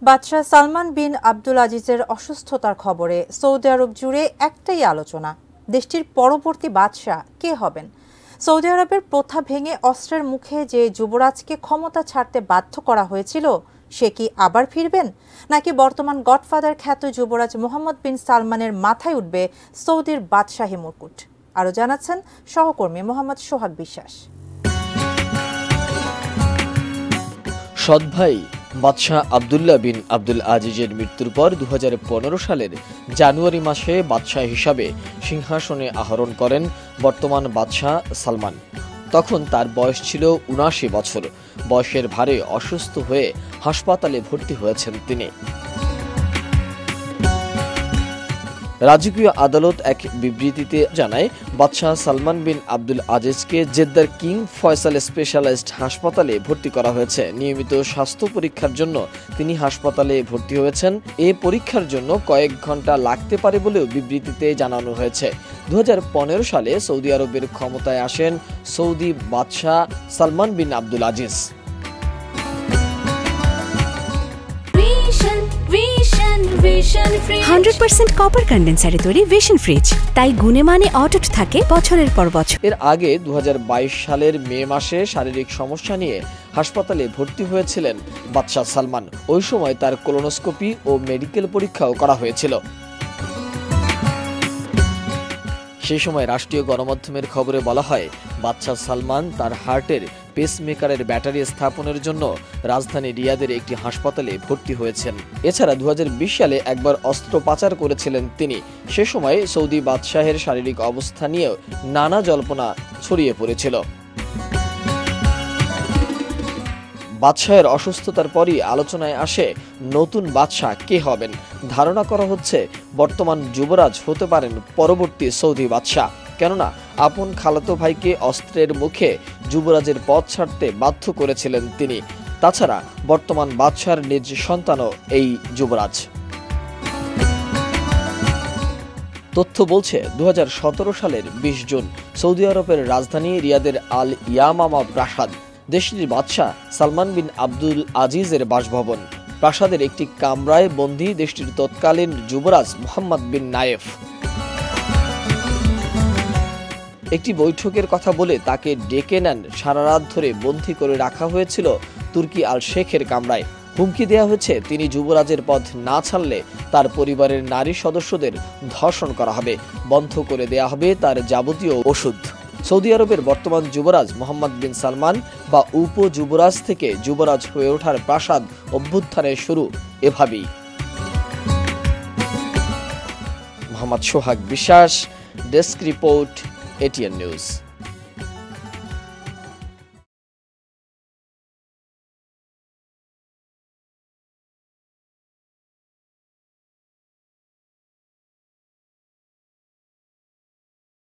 বাদশাহ সালমান বিন আব্দুল আজিজের অসুস্থতার খবরে সৌদি আরব জুড়ে একটাই আলোচনা, দেশটির পরবর্তী বাদশাহ কে হবেন। সৌদি আরবের প্রথা ভেঙে অস্ত্রের মুখে যে যুবরাজকে ক্ষমতা ছাড়তে বাধ্য করা হয়েছিল, সে কি আবার ফিরবেন, নাকি বর্তমান গডফাদার খ্যাত যুবরাজ মোহাম্মদ বিন সালমানের মাথায় উঠবে সৌদির বাদশাহী মুকুট? আরও জানাচ্ছেন সহকর্মী মোহাম্মদ সোহাগ বিশ্বাস। সৎ ভাই বাদশাহ আবদুল্লাহ বিন আব্দুল আজিজের মৃত্যুর পর 2015 সালের জানুয়ারি মাসে বাদশাহ হিসাবে সিংহাসনে আরোহণ করেন বর্তমান বাদশাহ সালমান। তখন তার বয়স ছিল ৭৯ বছর। বয়সের ভারে অসুস্থ হয়ে হাসপাতালে ভর্তি হয়েছেন তিনি। রাজকীয় আদালত এক বিবৃতিতে জানায়, বাদশাহ সালমান বিন আব্দুল আজিজকে জেদ্দার কিং ফয়সাল স্পেশালাইজড হাসপাতালে ভর্তি করা হয়েছে। নিয়মিত স্বাস্থ্য পরীক্ষার জন্য তিনি হাসপাতালে ভর্তি হয়েছেন। এ পরীক্ষার জন্য কয়েক ঘন্টা লাগতে পারে বলেও বিবৃতিতে জানানো হয়েছে। 2015 সালে সৌদি আরবের ক্ষমতায় আসেন সৌদি বাদশাহ সালমান বিন আব্দুল আজিজ। কপার কন্ডেন্সারে তৈরি ভিশন ফ্রিজ, তাই গুণে মানে অটুট থাকে বছরের পর বছর। এর আগে 2022 সালের মে মাসে শারীরিক সমস্যা নিয়ে হাসপাতালে ভর্তি হয়েছিলেন বাদশাহ সালমান। ওই সময় তার কোলোনোস্কোপি ও মেডিকেল পরীক্ষাও করা হয়েছিল। সেই সময় রাষ্ট্রীয় গণমাধ্যমের খবরে বলা হয়, বাদশাহ সালমান তার হার্টের পেসমেকারের ব্যাটারি স্থাপনের জন্য রাজধানী রিয়াদের একটি হাসপাতালে ভর্তি হয়েছেন। এছাড়া 2020 সালে একবার অস্ত্র পাচার করেছিলেন তিনি। সে সময় সৌদি বাদশাহের শারীরিক অবস্থা নিয়েও নানা জল্পনা ছড়িয়ে পড়েছিল। বাদশাহের অসুস্থতার পরই আলোচনায় আসে নতুন বাদশাহ কে হবেন। ধারণা করা হচ্ছে বর্তমান যুবরাজ হতে পারেন পরবর্তী সৌদি বাদশাহ। কেননা আপন খালাতো ভাইকে অস্ত্রের মুখে যুবরাজের পদ ছাড়তে বাধ্য করেছিলেন তিনি। তাছাড়া বর্তমান বাদশার নিজ সন্তানও এই যুবরাজ। তথ্য বলছে 2017 সালের 20 জুন সৌদি আরবের রাজধানী রিয়াদের আল ইয়ামামা প্রাসাদ দেশটির বাদশাহ সালমান বিন আব্দুল আজিজের বাসভবন। প্রাসাদের একটি কামরায় বন্দী দেশটির তৎকালীন যুবরাজ মোহাম্মদ বিন নায়েফ। একটি বৈঠকের কথা বলে তাকে ডেকে নেন। সারা রাত ধরে বন্দী করে রাখা হয়েছিল তুর্কি আল শেখের কামরায়। হুমকি দেওয়া হয়েছে, তিনি যুবরাজের পদ না ছাড়লে তার পরিবারের নারী সদস্যদের ধর্ষণ করা হবে, বন্ধ করে দেয়া হবে তার যাবতীয় ওষুধ। সৌদি আরবের বর্তমান যুবরাজ মোহাম্মদ বিন সালমান বা উপযুবরাজ থেকে যুবরাজ হয়ে ওঠার প্রাসাদ অভ্যুত্থানের শুরু এভাবেই। মোহাম্মদ সোহাগ বিশ্বাস, ডেস্ক রিপোর্ট, ATN নিউজ।